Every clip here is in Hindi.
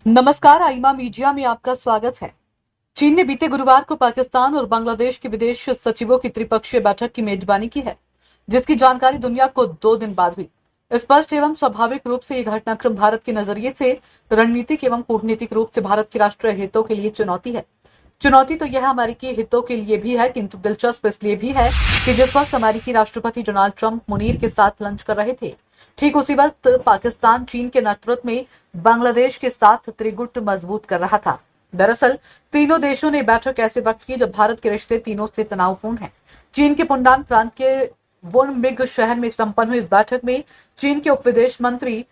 नमस्कार, आईमा मीडिया में आपका स्वागत है। चीन ने बीते गुरुवार को पाकिस्तान और बांग्लादेश के विदेश सचिवों की त्रिपक्षीय बैठक की मेजबानी की है, जिसकी जानकारी दुनिया को 2 दिन बाद हुई। स्पष्ट एवं स्वाभाविक रूप से यह घटनाक्रम भारत के नजरिए से रणनीतिक एवं कूटनीतिक रूप से भारत के राष्ट्रीय हितों के लिए चुनौती है। चुनौती तो यह अमेरिकी हितों के लिए भी है, किंतु दिलचस्प इसलिए भी है कि जिस वक्त अमेरिकी राष्ट्रपति डोनाल्ड ट्रंप मुनीर के साथ लंच कर रहे थे, ठीक उसी वक्त पाकिस्तान चीन के नेतृत्व में बांग्लादेश के साथ त्रिगुट मजबूत कर रहा था। दरअसल तीनों देशों ने बैठक ऐसे वक्त की जब भारत के रिश्ते तीनों से तनावपूर्ण हैं। चीन के पुंडान प्रांत के वोनमिग शहर में संपन्न हुई इस बैठक में चीन के उप विदेश मंत्री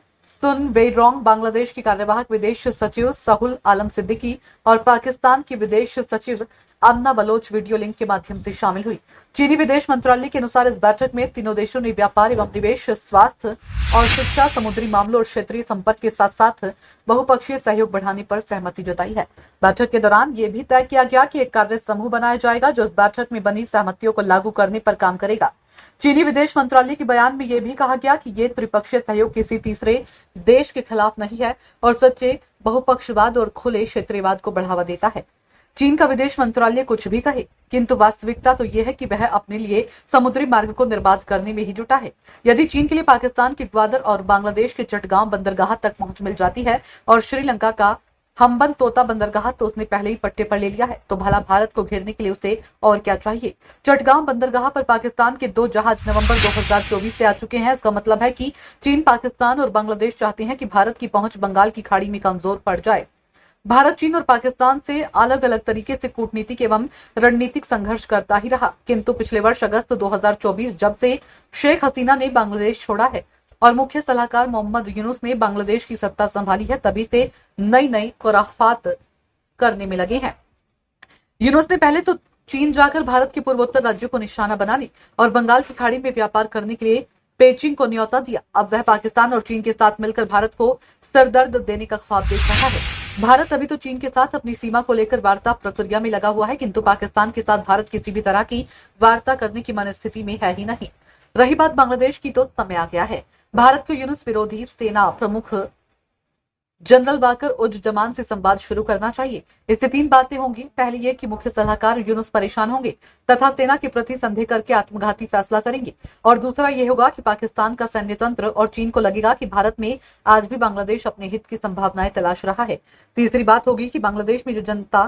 सुन वेइरोंग, बांग्लादेश के कार्यवाहक विदेश सचिव सहुल आलम सिद्दीकी और पाकिस्तान की विदेश सचिव आमना बलोच वीडियो लिंक के माध्यम से शामिल हुई। चीनी विदेश मंत्रालय के अनुसार इस बैठक में तीनों देशों ने व्यापार एवं निवेश, स्वास्थ्य और शिक्षा, समुद्री मामलों और क्षेत्रीय संपर्क के साथ साथ बहुपक्षीय सहयोग बढ़ाने पर सहमति जताई है। बैठक के दौरान यह भी तय किया गया कि एक कार्य समूह बनाया जाएगा जो इस बैठक में बनी सहमतियों को लागू करने पर काम करेगा। चीनी विदेश मंत्रालय के बयान में यह भी कहा गया कि ये त्रिपक्षीय सहयोग किसी तीसरे देश के खिलाफ नहीं है और सच्चे बहुपक्षवाद और खुले क्षेत्रीयवाद को बढ़ावा देता है। चीन का विदेश मंत्रालय कुछ भी कहे, किंतु वास्तविकता तो यह है कि वह अपने लिए समुद्री मार्ग को निर्बाध करने में ही जुटा है। यदि चीन के लिए पाकिस्तान के ग्वादर और बांग्लादेश के चटगांव बंदरगाह तक पहुंच मिल जाती है और श्रीलंका का हम्बन तोता बंदरगाह तो उसने पहले ही पट्टे पर ले लिया है, तो भला भारत को घेरने के लिए उसे और क्या चाहिए। चटगांव बंदरगाह पर पाकिस्तान के 2 जहाज नवंबर 2024 से आ चुके हैं। इसका मतलब है कि चीन, पाकिस्तान और बांग्लादेश चाहते हैं कि भारत की पहुंच बंगाल की खाड़ी में कमजोर पड़ जाए। भारत चीन और पाकिस्तान से अलग अलग तरीके से कूटनीतिक एवं रणनीतिक संघर्ष करता ही रहा, किंतु पिछले वर्ष अगस्त 2024 जब से शेख हसीना ने बांग्लादेश छोड़ा है और मुख्य सलाहकार मोहम्मद यूनुस ने बांग्लादेश की सत्ता संभाली है, तभी से नई नई खुराफात करने में लगे हैं। यूनुस ने पहले तो चीन जाकर भारत के पूर्वोत्तर राज्यों को निशाना बनाने और बंगाल की खाड़ी में व्यापार करने के लिए पेचिंग को न्योता दिया। अब वह पाकिस्तान और चीन के साथ मिलकर भारत को सरदर्द देने का ख्वाब देख रहा है। भारत अभी तो चीन के साथ अपनी सीमा को लेकर वार्ता प्रक्रिया में लगा हुआ है, किंतु पाकिस्तान के साथ भारत किसी भी तरह की वार्ता करने की मनस्थिति में है ही नहीं। रही बात बांग्लादेश की, तो समय आ गया है भारत को यूनुस विरोधी सेना प्रमुख जनरल वाकर उज जमान से संवाद शुरू करना चाहिए। इससे 3 बातें होंगी। पहली ये कि मुख्य सलाहकार यूनुस परेशान होंगे तथा सेना के प्रति संदेह करके आत्मघाती फैसला करेंगे, और दूसरा ये होगा कि पाकिस्तान का सैन्य तंत्र और चीन को लगेगा कि भारत में आज भी बांग्लादेश अपने हित की संभावनाएं तलाश रहा है। तीसरी बात होगी कि बांग्लादेश में जो जनता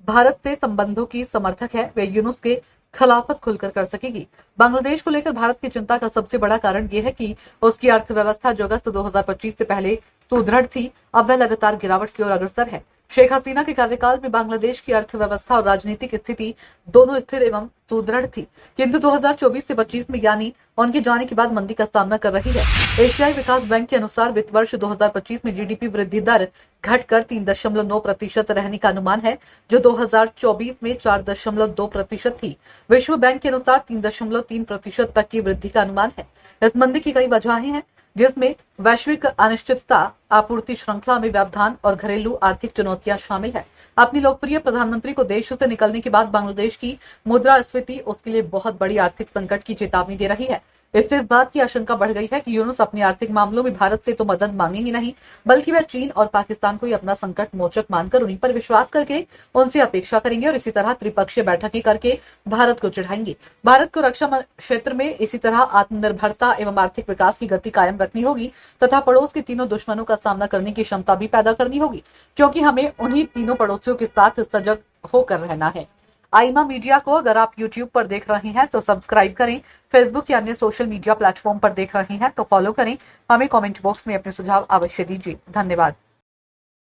भारत से संबंधों की समर्थक है, वे यूनुस के खिलाफत खुलकर कर सकेगी। बांग्लादेश को लेकर भारत की चिंता का सबसे बड़ा कारण यह है कि उसकी अर्थव्यवस्था जो अगस्त 2025 से पहले सुदृढ़ थी, अब वह लगातार गिरावट की ओर अग्रसर है। शेख हसीना के कार्यकाल में बांग्लादेश की अर्थव्यवस्था और राजनीतिक स्थिति दोनों स्थिर एवं सुदृढ़ थी, किंतु 2024 से 25 में यानी उनके जाने के बाद मंदी का सामना कर रही है। एशियाई विकास बैंक के अनुसार वित्त वर्ष 2025 में जीडीपी वृद्धि दर घटकर 3.9% रहने का अनुमान है, जो 2024 में 4.2% थी। विश्व बैंक के अनुसार 3.3% तक की वृद्धि का अनुमान है। इस मंदी की कई वजहें हैं, जिसमें वैश्विक अनिश्चितता, आपूर्ति श्रृंखला में व्यवधान और घरेलू आर्थिक चुनौतियां शामिल है। अपनी लोकप्रिय प्रधानमंत्री को देश से निकलने के बाद बांग्लादेश की मुद्रास्फीति उसके लिए बहुत बड़ी आर्थिक संकट की चेतावनी दे रही है। इससे इस बात की आशंका बढ़ गई है कि यूनुस अपने आर्थिक मामलों में भारत से तो मदद मांगेंगे नहीं, बल्कि वह चीन और पाकिस्तान को ही अपना संकट मोचक मानकर उन्हीं पर विश्वास करके उनसे अपेक्षा करेंगे और इसी तरह त्रिपक्षीय बैठकें करके भारत को चिढ़ाएंगे। भारत को रक्षा क्षेत्र में इसी तरह आत्मनिर्भरता एवं आर्थिक विकास की गति कायम रखनी होगी तथा पड़ोस के तीनों दुश्मनों का सामना करने की क्षमता भी पैदा करनी होगी, क्योंकि हमें उन्हीं तीनों पड़ोसियों के साथ सजग होकर रहना है। आईमा मीडिया को अगर आप YouTube पर देख रहे हैं तो सब्सक्राइब करें, फेसबुक या अन्य सोशल मीडिया प्लेटफॉर्म पर देख रहे हैं तो फॉलो करें। हमें कमेंट बॉक्स में अपने सुझाव अवश्य दीजिए। धन्यवाद।